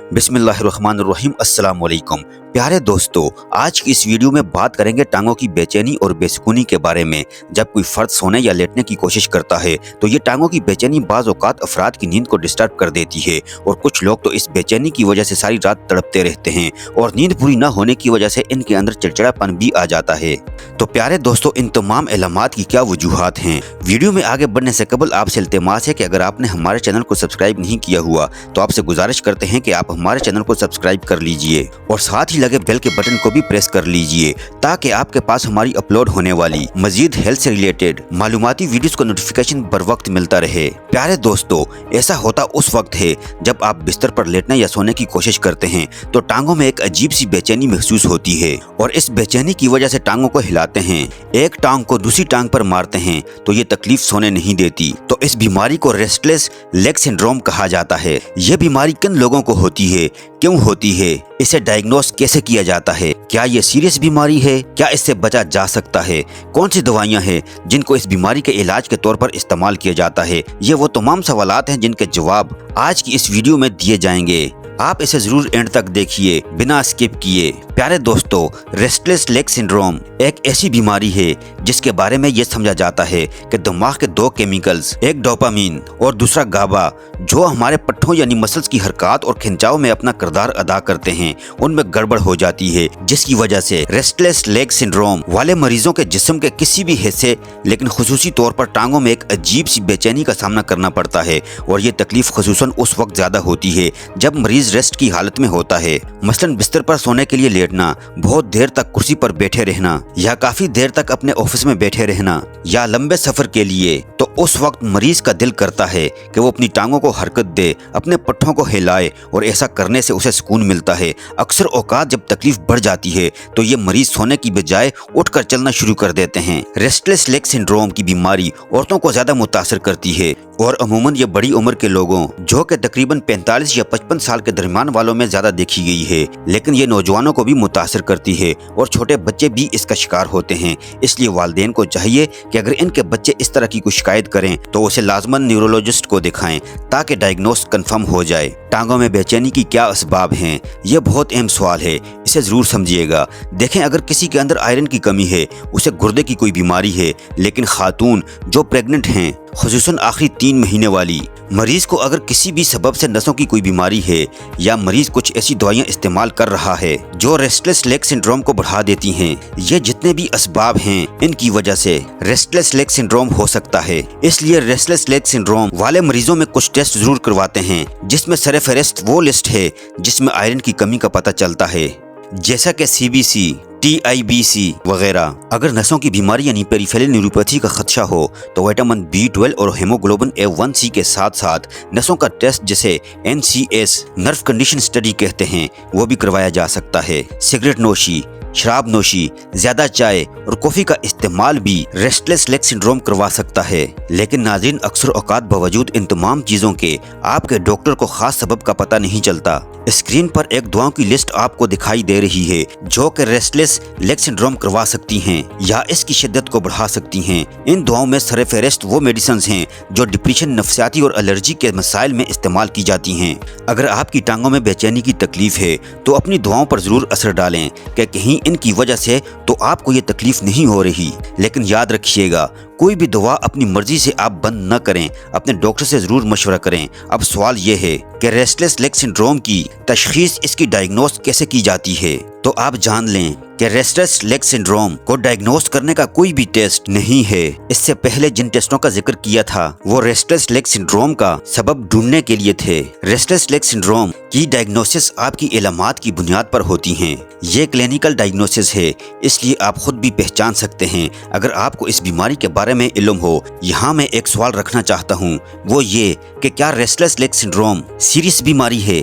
बिस्मिल्लाहिर्रहमानिर्रहीम। अस्सलाम वालेकुम प्यारे दोस्तों, आज की इस वीडियो में बात करेंगे टांगों की बेचैनी और बेसुकूनी के बारे में। जब कोई फर्द सोने या लेटने की कोशिश करता है तो ये टांगों की बेचैनी बाज़ औक़ात अफराद की नींद को डिस्टर्ब कर देती है और कुछ लोग तो इस बेचैनी की वजह से सारी रात तड़पते रहते हैं और नींद पूरी न होने की वजह से इनके अंदर चिड़चिड़ापन भी आ जाता है। तो प्यारे दोस्तों, इन तमाम इलामात की क्या वजूहात हैं? वीडियो में आगे बढ़ने से कबल आपसे इल्तिमास है कि अगर आपने हमारे चैनल को सब्सक्राइब नहीं किया हुआ तो आपसे गुजारिश करते हैं कि आप हमारे चैनल को सब्सक्राइब कर लीजिए और साथ ही लगे बेल के बटन को भी प्रेस कर लीजिए ताकि आपके पास हमारी अपलोड होने वाली मजीद हेल्थ से रिलेटेड मालूमाती वीडियोस का नोटिफिकेशन बर वक्त मिलता रहे। प्यारे दोस्तों, ऐसा होता उस वक्त है जब आप बिस्तर पर लेटने या सोने की कोशिश करते हैं तो टांगों में एक अजीब सी बेचैनी महसूस होती है और इस बेचैनी की वजह से टांगों को हिलाते हैं, एक टांग को दूसरी टांग पर मारते हैं तो ये तकलीफ सोने नहीं देती। तो इस बीमारी को रेस्टलेस लेग सिंड्रोम कहा जाता है। ये बीमारी किन लोगों को होती है, क्यों होती है, इसे डायग्नोस कैसे किया जाता है, क्या ये सीरियस बीमारी है, क्या इससे बचा जा सकता है, कौन सी दवाइयां हैं जिनको इस बीमारी के इलाज के तौर पर इस्तेमाल किया जाता है, ये वो तमाम सवालात हैं जिनके जवाब आज की इस वीडियो में दिए जाएंगे। आप इसे जरूर एंड तक देखिए बिना स्किप किए। प्यारे दोस्तों, रेस्टलेस लेग सिंड्रोम एक ऐसी बीमारी है जिसके बारे में ये समझा जाता है कि दिमाग के दो केमिकल्स, एक डोपामीन और दूसरा गाबा, जो हमारे पट्टों यानी मसल्स की हरकत और खिंचाव में अपना किरदार अदा करते हैं, उनमें गड़बड़ हो जाती है, जिसकी वजह से रेस्टलेस लेग सिंड्रोम वाले मरीजों के जिस्म के किसी भी हिस्से लेकिन खुसूसी तौर पर टांगों में एक अजीब सी बेचैनी का सामना करना पड़ता है। और ये तकलीफ खुसूसन उस वक्त ज्यादा होती है जब मरीज रेस्ट की हालत में होता है, मसलन बिस्तर पर सोने के लिए लेटना, बहुत देर तक कुर्सी पर बैठे रहना या काफी देर तक अपने ऑफिस में बैठे रहना या लंबे सफर के लिए। तो उस वक्त मरीज का दिल करता है कि वो अपनी टांगों को हरकत दे, अपने पट्टों को हिलाए और ऐसा करने से उसे सुकून मिलता है। अक्सर औकात जब तकलीफ बढ़ जाती है तो ये मरीज सोने की बजाय उठकर चलना शुरू कर देते हैं। रेस्टलेस लेग सिंड्रोम की बीमारी औरतों को ज्यादा मुतासर करती है और अमूमन ये बड़ी उम्र के लोगों, जो कि तकरीबन 45 या 55 साल के दरमियान वालों में ज्यादा देखी गई है, लेकिन ये नौजवानों को भी मुतासर करती है और छोटे बच्चे भी इसका शिकार होते हैं। इसलिए वालिदैन को चाहिए कि अगर इनके बच्चे इस तरह की कोई शिकायत करें तो उसे लाजमन न्यूरोलॉजिस्ट को दिखाएं ताकि डायग्नोस कंफर्म हो जाए। टांगों में बेचैनी की क्या असबाब हैं? ये बहुत अहम सवाल है, इसे जरूर समझिएगा। देखें, अगर किसी के अंदर आयरन की कमी है, उसे गुर्दे की कोई बीमारी है, लेकिन खातून जो प्रेग्नेंट हैं, खुसूसन आखिरी 3 महीने वाली, मरीज को अगर किसी भी सबब से नसों की कोई बीमारी है या मरीज कुछ ऐसी दवाइयां इस्तेमाल कर रहा है जो रेस्टलेस लेग सिंड्रोम को बढ़ा देती हैं, ये जितने भी असबाब हैं, इनकी वजह से रेस्टलेस लेग सिंड्रोम हो सकता है। इसलिए रेस्टलेस लेग सिंड्रोम वाले मरीजों में कुछ टेस्ट जरूर करवाते हैं, जिसमें सरफहरिस्त वो लिस्ट है जिसमें आयरन की कमी का पता चलता है, जैसा कि CBC, TIBC वगैरह। अगर नसों की बीमारी यानी पेरिफेरल न्यूरोपैथी का खदशा हो तो विटामिन B12 और हेमोग्लोबिन A1C के साथ साथ नसों का टेस्ट, जिसे NCS नर्व कंडीशन स्टडी कहते हैं, वो भी करवाया जा सकता है। सिगरेट नोशी, शराब नोशी, ज्यादा चाय और कॉफी का इस्तेमाल भी रेस्टलेस लेग सिंड्रोम करवा सकता है। लेकिन नाज़रीन, अक्सर औकात बावजूद इन तमाम चीजों के आपके डॉक्टर को खास सबब का पता नहीं चलता। स्क्रीन पर एक दवाओं की लिस्ट आपको दिखाई दे रही है जो कि रेस्टलेस लेग सिंड्रोम करवा सकती हैं या इसकी शिद्दत को बढ़ा सकती हैं। इन दवाओं में सरफहरिस्त वो मेडिसिन हैं जो डिप्रेशन, नफ्सियाती और एलर्जी के मसाइल में इस्तेमाल की जाती हैं। अगर आपकी टांगों में बेचैनी की तकलीफ है तो अपनी दवाओं पर जरूर असर डालें कि कहीं इनकी वजह से तो आपको ये तकलीफ नहीं हो रही। लेकिन याद रखिएगा, कोई भी दवा अपनी मर्जी से आप बंद न करें, अपने डॉक्टर से जरूर मशवरा करें। अब सवाल ये है कि रेस्टलेस लेग सिंड्रोम की तशखीस, इसकी डायग्नोस कैसे की जाती है? तो आप जान लें कि रेस्टलेस लेग सिंड्रोम को डायग्नोस करने का कोई भी टेस्ट नहीं है। इससे पहले जिन टेस्टों का जिक्र किया था वो रेस्टलेस लेग सिंड्रोम का सबब ढूंढने के लिए थे। रेस्टलेस लेग सिंड्रोम की डायग्नोसिस आपकी इलामात की बुनियाद पर होती हैं। ये क्लिनिकल डायग्नोसिस है, इसलिए आप खुद भी पहचान सकते हैं अगर आपको इस बीमारी के बारे में इल्म हो। यहाँ मैं एक सवाल रखना चाहता हूँ, वो ये कि क्या रेस्टलेस लेग सिंड्रोम सीरियस बीमारी है,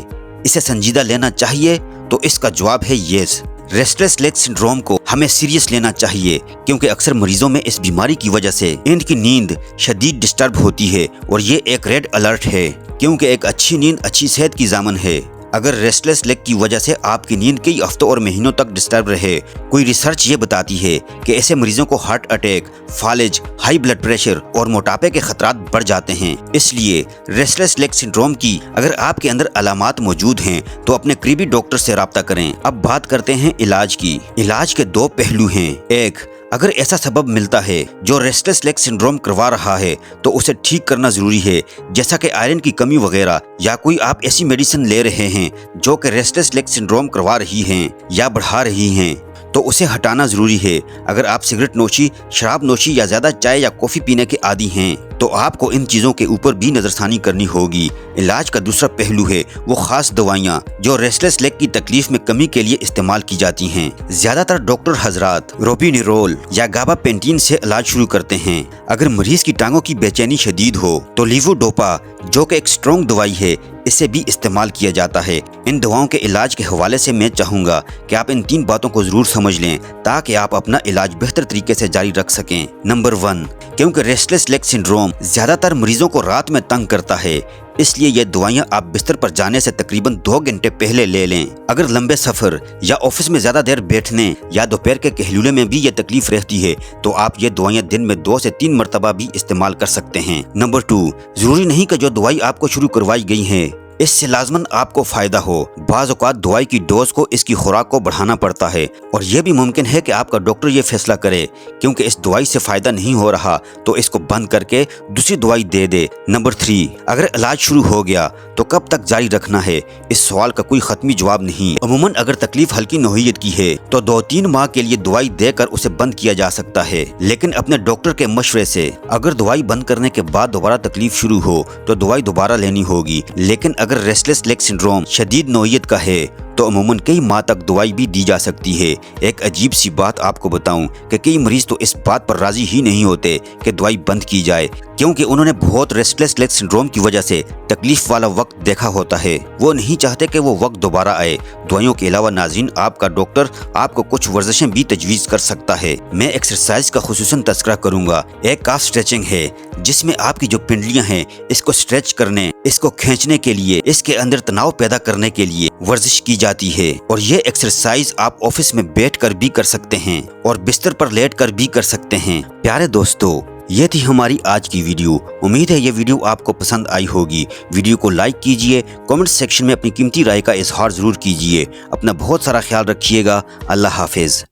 इसे संजीदा लेना चाहिए? तो इसका जवाब है यस। रेस्टलेस लेग सिंड्रोम को हमें सीरियस लेना चाहिए क्योंकि अक्सर मरीजों में इस बीमारी की वजह से इनकी नींद शदीद डिस्टर्ब होती है और ये एक रेड अलर्ट है, क्योंकि एक अच्छी नींद अच्छी सेहत की ज़ामन है। अगर रेस्टलेस लेग की वजह से आपकी नींद कई हफ्तों और महीनों तक डिस्टर्ब रहे, कोई रिसर्च ये बताती है कि ऐसे मरीजों को हार्ट अटैक, फालिज, हाई ब्लड प्रेशर और मोटापे के खतरात बढ़ जाते हैं। इसलिए रेस्टलेस लेग सिंड्रोम की अगर आपके अंदर अलामात मौजूद हैं तो अपने करीबी डॉक्टर से राब्ता करें। अब बात करते हैं इलाज की। इलाज के दो पहलू हैं। एक, अगर ऐसा सबब मिलता है जो रेस्टलेस लेग सिंड्रोम करवा रहा है तो उसे ठीक करना जरूरी है, जैसा कि आयरन की कमी वगैरह, या कोई आप ऐसी मेडिसिन ले रहे हैं जो कि रेस्टलेस लेग सिंड्रोम करवा रही हैं या बढ़ा रही हैं, तो उसे हटाना जरूरी है। अगर आप सिगरेट नोशी, शराब नोशी या ज्यादा चाय या कॉफी पीने के आदी हैं तो आपको इन चीजों के ऊपर भी नजरसानी करनी होगी। इलाज का दूसरा पहलू है वो खास दवाइयाँ जो रेस्टलेस लेग की तकलीफ में कमी के लिए इस्तेमाल की जाती हैं। ज्यादातर डॉक्टर हजरात रोबिनिरोल या गाबापेंटीन से इलाज शुरू करते हैं। अगर मरीज की टांगों की बेचैनी शदीद हो तो लीवोडोपा, जो कि एक स्ट्रॉन्ग दवाई है, इसे भी इस्तेमाल किया जाता है। इन दवाओं के इलाज के हवाले से मैं चाहूँगा कि आप इन 3 बातों को जरूर समझ लें ताकि आप अपना इलाज बेहतर तरीके से जारी रख सकें। नंबर 1, क्योंकि रेस्टलेस लेग सिंड्रोम ज्यादातर मरीजों को रात में तंग करता है, इसलिए ये दवाइयाँ आप बिस्तर पर जाने से तकरीबन 2 घंटे पहले ले लें। अगर लंबे सफर या ऑफिस में ज्यादा देर बैठने या दोपहर के कहलूले में भी ये तकलीफ रहती है तो आप ये दवाइयाँ दिन में 2 से 3 मरतबा भी इस्तेमाल कर सकते हैं। नंबर 2, जरूरी नहीं कि जो दवाई आपको शुरू करवाई गई है इससे लाजमन आपको फायदा हो। बाज़ औक़ात दवाई की डोज को, इसकी खुराक को बढ़ाना पड़ता है और यह भी मुमकिन है कि आपका डॉक्टर ये फैसला करे क्योंकि इस दवाई से फायदा नहीं हो रहा तो इसको बंद करके दूसरी दवाई दे दे। नंबर 3, अगर इलाज शुरू हो गया तो कब तक जारी रखना है, इस सवाल का कोई खत्मी जवाब नहीं। अमूमन अगर तकलीफ हल्की नौइयत की है तो 2-3 माह के लिए दवाई देकर उसे बंद किया जा सकता है, लेकिन अपने डॉक्टर के मशवरे से। अगर दवाई बंद करने के बाद दोबारा तकलीफ शुरू हो तो दवाई दोबारा लेनी होगी, लेकिन अगर रेस्टलेस लेग सिंड्रोम शदीद नौइयत का है तो अमूमन कई माह तक दवाई भी दी जा सकती है। एक अजीब सी बात आपको बताऊं कि कई मरीज तो इस बात पर राजी ही नहीं होते कि दवाई बंद की जाए क्योंकि उन्होंने बहुत रेस्टलेस लेग सिंड्रोम की वजह से तकलीफ वाला वक्त देखा होता है। वो नहीं चाहते कि वो वक्त दोबारा आए। दवाइयों के अलावा नाज़रीन, आपका डॉक्टर आपको कुछ वर्जिशें भी तजवीज़ कर सकता है। मैं एक्सरसाइज का खुसूसन तज़किरा करूँगा। एक काफ स्ट्रेचिंग है जिसमें आपकी जो पिंडलियाँ हैं इसको स्ट्रेच करने, इसको खींचने के लिए, इसके अंदर तनाव पैदा करने के लिए वर्जिश की जाती है और ये एक्सरसाइज आप ऑफिस में बैठकर भी कर सकते हैं और बिस्तर पर लेटकर भी कर सकते हैं। प्यारे दोस्तों, ये थी हमारी आज की वीडियो। उम्मीद है ये वीडियो आपको पसंद आई होगी। वीडियो को लाइक कीजिए, कमेंट सेक्शन में अपनी कीमती राय का इजहार जरूर कीजिए। अपना बहुत सारा ख्याल रखिएगा। अल्लाह हाफिज।